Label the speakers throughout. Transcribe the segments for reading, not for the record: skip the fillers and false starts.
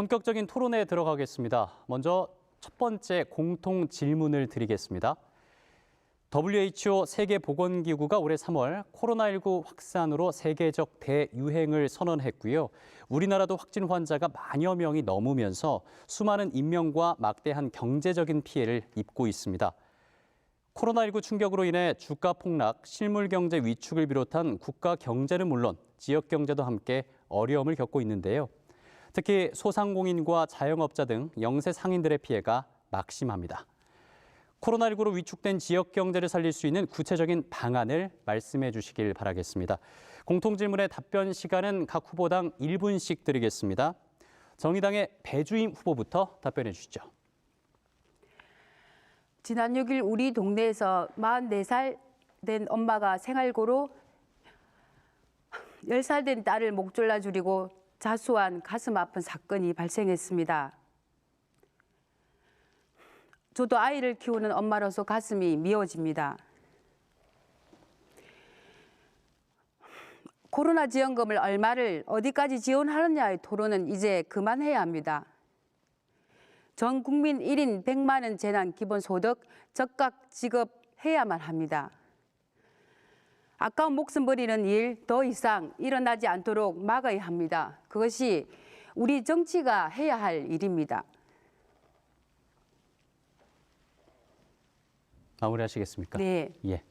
Speaker 1: 본격적인 토론에 들어가겠습니다. 먼저 첫 번째 공통 질문을 드리겠습니다. WHO 세계보건기구가 올해 3월 코로나19 확산으로 세계적 대유행을 선언했고요. 우리나라도 확진 환자가 만여 명이 넘으면서 수많은 인명과 막대한 경제적인 피해를 입고 있습니다. 코로나19 충격으로 인해 주가 폭락, 실물 경제 위축을 비롯한 국가 경제는 물론 지역 경제도 함께 어려움을 겪고 있는데요. 특히 소상공인과 자영업자 등 영세 상인들의 피해가 막심합니다. 코로나19로 위축된 지역 경제를 살릴 수 있는 구체적인 방안을 말씀해 주시길 바라겠습니다. 공통질문의 답변 시간은 각 후보당 1분씩 드리겠습니다. 정의당의 배주임 후보부터 답변해 주시죠.
Speaker 2: 지난 6일 우리 동네에서 44살 된 엄마가 생활고로 10살 된 딸을 목 졸라 죽이고 자수한 가슴 아픈 사건이 발생했습니다. 저도 아이를 키우는 엄마로서 가슴이 미어집니다. 코로나 지원금을 얼마를 어디까지 지원하느냐의 토론은 이제 그만해야 합니다. 전 국민 1인 100만 원 재난 기본소득 적각 지급해야만 합니다. 아까운 목숨 버리는 일 더 이상 일어나지 않도록 막아야 합니다. 그것이 우리 정치가 해야 할 일입니다.
Speaker 1: 마무리하시겠습니까?
Speaker 2: 네.
Speaker 1: 예.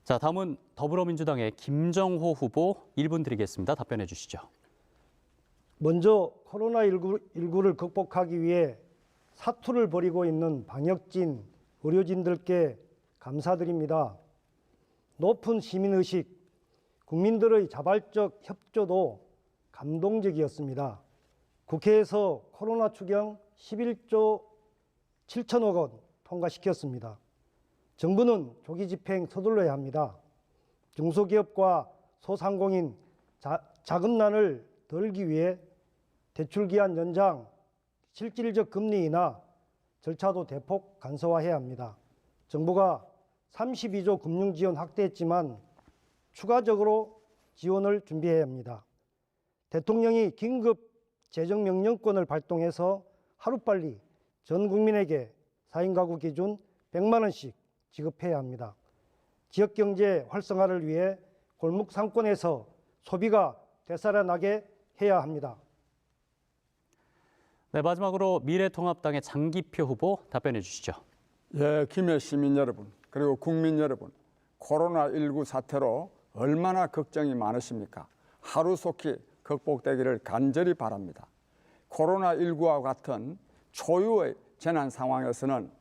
Speaker 1: 자, 다음은 더불어민주당의 김정호 후보 1분 드리겠습니다. 답변해 주시죠.
Speaker 3: 먼저 코로나19를 극복하기 위해 사투를 벌이고 있는 방역진, 의료진들께 감사드립니다. 높은 시민의식, 국민들의 자발적 협조도 감동적이었습니다. 국회에서 코로나 추경 11조 7천억 원 통과시켰습니다. 정부는 조기 집행 서둘러야 합니다. 중소기업과 소상공인 자금난을 덜기 위해 대출기한 연장, 실질적 금리 인하 절차도 대폭 간소화해야 합니다. 정부가 32조 금융지원 확대했지만 추가적으로 지원을 준비해야 합니다. 대통령이 긴급 재정명령권을 발동해서 하루빨리 전 국민에게 4인 가구 기준 100만 원씩 지급해야 합니다. 지역경제 활성화를 위해 골목 상권에서 소비가 되살아나게 해야 합니다.
Speaker 1: 네, 마지막으로 미래통합당의 장기표 후보 답변해 주시죠.
Speaker 4: 예, 김해 시민 여러분, 그리고 국민 여러분, 코로나19 사태로 얼마나 걱정이 많으십니까? 하루속히 극복되기를 간절히 바랍니다. 코로나19와 같은 초유의 재난 상황에서는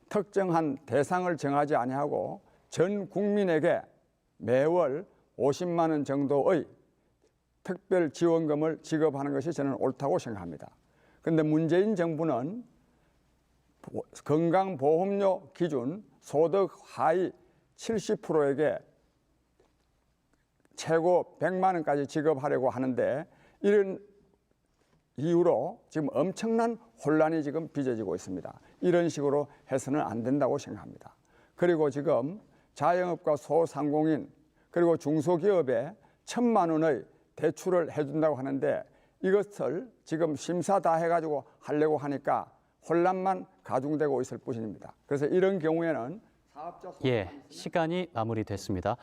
Speaker 4: 특정한 대상을 정하지 아니하고 전 국민에게 매월 50만 원 정도의 특별 지원금을 지급하는 것이 저는 옳다고 생각합니다. 그런데 문재인 정부는 건강보험료 기준 소득 하위 70%에게 최고 100만 원까지 지급하려고 하는데 이런 이유로 지금 엄청난 혼란이 지금 빚어지고 있습니다. 이런 식으로 해서는 안 된다고 생각합니다. 그리고 지금 자영업과 소상공인 그리고 중소기업에 1,000만 원의 대출을 해준다고 하는데 이것을 지금 심사 다 해가지고 하려고 하니까 혼란만 가중되고 있을 뿐입니다. 그래서 이런 경우에는 사업자
Speaker 1: 예, 시간이 마무리됐습니다.